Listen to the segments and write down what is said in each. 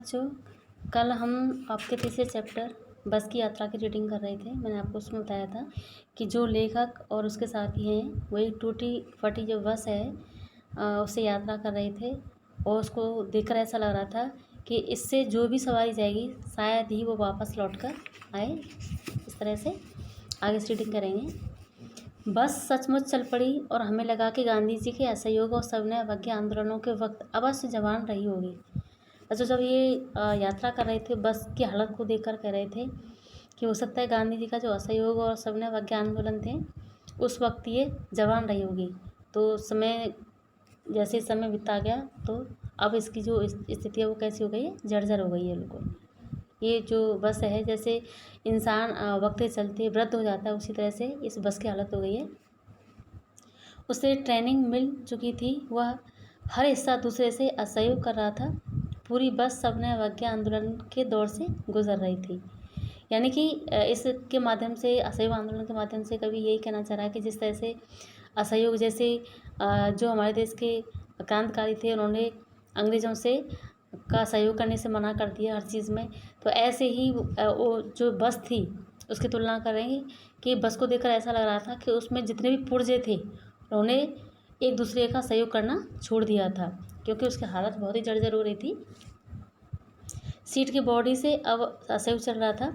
बच्चों, कल हम आपके तीसरे चैप्टर बस की यात्रा की रीडिंग कर रहे थे। मैंने आपको उसमें बताया था कि जो लेखक और उसके साथी हैं वही टूटी फटी जो बस है उससे यात्रा कर रहे थे और उसको देखकर ऐसा लग रहा था कि इससे जो भी सवारी जाएगी शायद ही वो वापस लौट कर आए। इस तरह से आगे से रीडिंग करेंगे। बस सचमुच चल पड़ी और हमें लगा कि गांधी जी के असहयोग और सविनय अवज्ञा आंदोलनों के वक्त अवश्य जवान रही होगी। अच्छा, जब ये यात्रा कर रहे थे बस की हालत को देखकर कह रहे थे कि हो सकता है गांधी जी का जो असहयोग और सविनय अवज्ञा आंदोलन थे उस वक्त ये जवान रही होगी। तो समय जैसे समय बीता गया तो अब इसकी जो स्थिति है वो कैसी हो गई है, जर्जर हो गई है बिल्कुल। ये जो बस है जैसे इंसान वक्त के चलते वृद्ध हो जाता है उसी तरह से इस बस की हालत हो गई है। उसे ट्रेनिंग मिल चुकी थी, वह हर हिस्सा दूसरे से असहयोग कर रहा था। पूरी बस सविनय अवज्ञा आंदोलन के दौर से गुजर रही थी। यानी कि इसके माध्यम से असहयोग आंदोलन के माध्यम से कभी यही कहना चाह रहा है कि जिस तरह से असहयोग जैसे जो हमारे देश के क्रांतिकारी थे उन्होंने अंग्रेज़ों से का सहयोग करने से मना कर दिया हर चीज़ में, तो ऐसे ही वो जो बस थी उसकी तुलना करेंगे कि बस को देखकर ऐसा लग रहा था कि उसमें जितने भी पुर्जे थे उन्होंने एक दूसरे का सहयोग करना छोड़ दिया था क्योंकि उसकी हालत बहुत ही जर्जर हो रही थी। सीट की बॉडी से अब असहयोग चल रहा था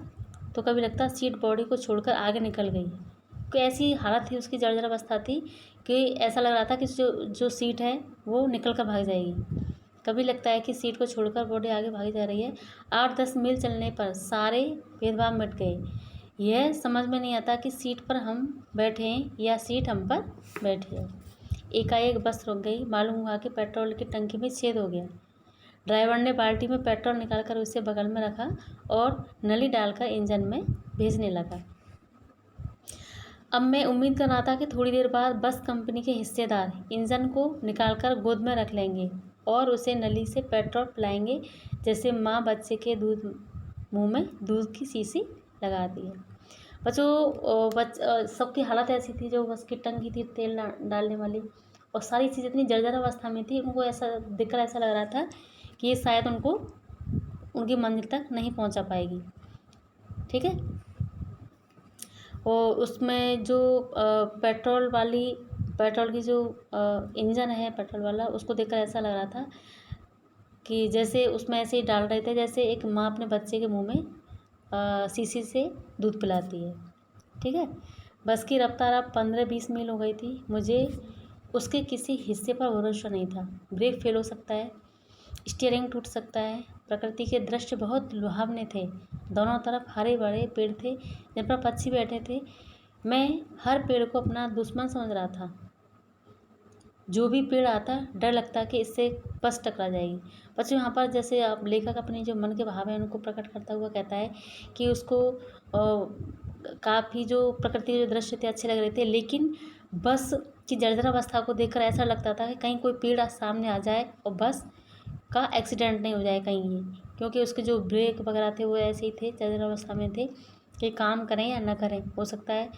तो कभी लगता सीट बॉडी को छोड़कर आगे निकल गई। कोई ऐसी हालत थी, उसकी जर्जर अवस्था थी कि ऐसा लग रहा था कि जो सीट है वो निकल कर भाग जाएगी। कभी लगता है कि सीट को छोड़कर बॉडी आगे भागी जा रही है। 8-10 मील चलने पर सारे भेदभाव मिट गए। यह समझ में नहीं आता कि सीट पर हम बैठे हैं या सीट हम पर बैठी है। एकाएक बस रुक गई। मालूम हुआ कि पेट्रोल की टंकी में छेद हो गया। ड्राइवर ने बाल्टी में पेट्रोल निकालकर उसे बगल में रखा और नली डालकर इंजन में भेजने लगा। अब मैं उम्मीद कर रहा था कि थोड़ी देर बाद बस कंपनी के हिस्सेदार इंजन को निकालकर गोद में रख लेंगे और उसे नली से पेट्रोल पिलाएंगे, जैसे माँ बच्चे के मुंह में दूध की शीशी लगाती है। बच्चों सबकी हालत ऐसी थी, जो बस की टंकी थी तेल डालने वाली, और सारी चीज़ इतनी जर्जर अवस्था में थी, उनको ऐसा देखकर ऐसा लग रहा था कि ये शायद उनको उनकी मंजिल तक नहीं पहुंचा पाएगी। ठीक है। और उसमें जो पेट्रोल की जो इंजन है पेट्रोल वाला, उसको देखकर ऐसा लग रहा था कि जैसे उसमें ऐसे ही डाल रहे थे जैसे एक माँ अपने बच्चे के मुंह में शीशी से दूध पिलाती है। ठीक है। बस की रफ्तार अब 15-20 मील हो गई थी। मुझे उसके किसी हिस्से पर भरोसा नहीं था। ब्रेक फेल हो सकता है, स्टीयरिंग टूट सकता है। प्रकृति के दृश्य बहुत लुभावने थे। दोनों तरफ हरे भरे पेड़ थे जिन पर पक्षी बैठे थे। मैं हर पेड़ को अपना दुश्मन समझ रहा था। जो भी पेड़ आता डर लगता कि इससे बस टकरा जाएगी। बच्चों, यहाँ पर जैसे आप लेखक अपने जो मन के भाव हैं उनको प्रकट करता हुआ कहता है कि उसको काफ़ी जो प्रकृति के जो दृश्य थे अच्छे लग रहे थे, लेकिन बस की जर्जर अवस्था को देखकर ऐसा लगता था कि कहीं कोई पेड़ सामने आ जाए और बस का एक्सीडेंट नहीं हो जाए कहीं ये, क्योंकि उसके जो ब्रेक वगैरह थे वो ऐसे ही थे, जर्जर अवस्था में थे कि काम करें या ना करें, हो सकता है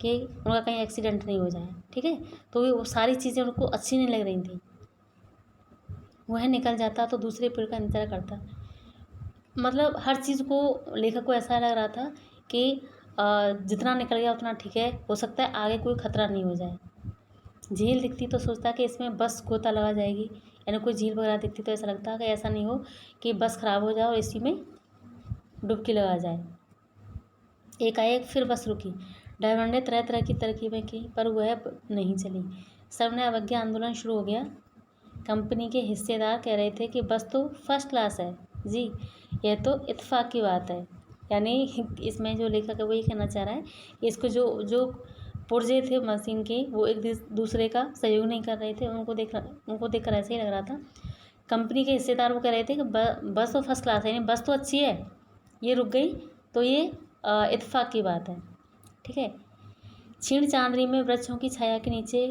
कि उनका कहीं एक्सीडेंट नहीं हो जाए। ठीक है। तो वो सारी चीज़ें उनको अच्छी नहीं लग रही थी। वह निकल जाता तो दूसरे पेड़ का इंतज़ार करता। मतलब हर चीज़ को लेखक को ऐसा लग रहा था कि जितना निकल गया उतना ठीक है, हो सकता है आगे कोई खतरा नहीं हो जाए। झील दिखती तो सोचता कि इसमें बस गोता लगा जाएगी, यानी कोई झील वगैरह दिखती तो ऐसा लगता कि ऐसा नहीं हो कि बस ख़राब हो जाए और इसी में डुबकी लगा जाए। एकाएक फिर बस रुकी। ड्राइवर ने तरह तरह की तरकीबें की पर वह नहीं चली। सबने अवज्ञा आंदोलन शुरू हो गया। कंपनी के हिस्सेदार कह रहे थे कि बस तो फर्स्ट क्लास है जी, यह तो इत्तेफाक की बात है। यानी इसमें जो लेखक है वो ये कहना चाह रहा है कि इसको जो जो पुर्जे थे मशीन के वो एक दूसरे का सहयोग नहीं कर रहे थे। उनको देखकर ऐसे ही लग रहा था। कंपनी के हिस्सेदार वो कह रहे थे कि बस तो फर्स्ट क्लास है, यानी बस तो अच्छी है, ये रुक गई तो ये इत्तेफाक की बात है। ठीक है। क्षीण चांदनी में वृक्षों की छाया के नीचे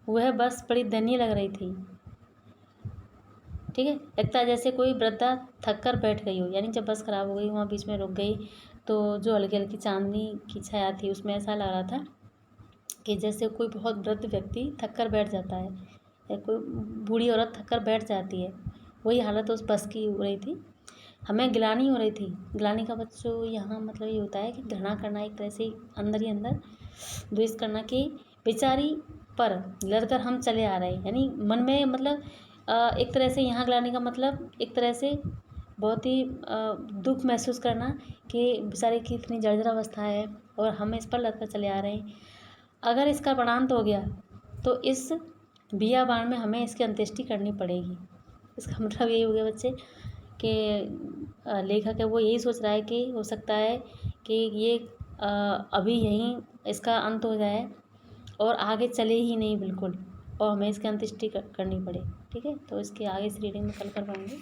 वह बस बड़ी दयनीय लग रही थी। ठीक है। लगता है जैसे कोई वृद्धा थक कर बैठ गई हो, यानी जब बस ख़राब हो गई वहाँ बीच में रुक गई तो जो हल्की हल्की चांदनी की छाया थी उसमें ऐसा लग रहा था कि जैसे कोई बहुत वृद्ध व्यक्ति थक कर बैठ जाता है या कोई बूढ़ी औरत थक कर बैठ जाती है, वही हालत उस बस की हो रही थी। हमें ग्लानि हो रही थी। ग्लानि का बच्चों यहाँ मतलब ये होता है कि घृणा करना, एक तरह से अंदर ही अंदर द्वेष करना कि बेचारी पर लड़कर हम चले आ रहे हैं, यानी मन में मतलब एक तरह से यहाँ ग्लानि का मतलब एक तरह से बहुत ही दुख महसूस करना कि बेचारे की इतनी जर्जर अवस्था है और हम इस पर लड़कर चले आ रहे हैं। अगर इसका परिणाम तो हो गया तो इस बियाबान में हमें इसकी अंत्येष्टि करनी पड़ेगी। इसका मतलब यही हो गया बच्चे कि लेखक है वो यही सोच रहा है कि हो सकता है कि ये अभी यहीं इसका अंत हो जाए और आगे चले ही नहीं बिल्कुल, और हमें इसकी अंत्येष्टि करनी पड़े। ठीक है, तो इसके आगे इस रीडिंग में कल कर पाएंगे।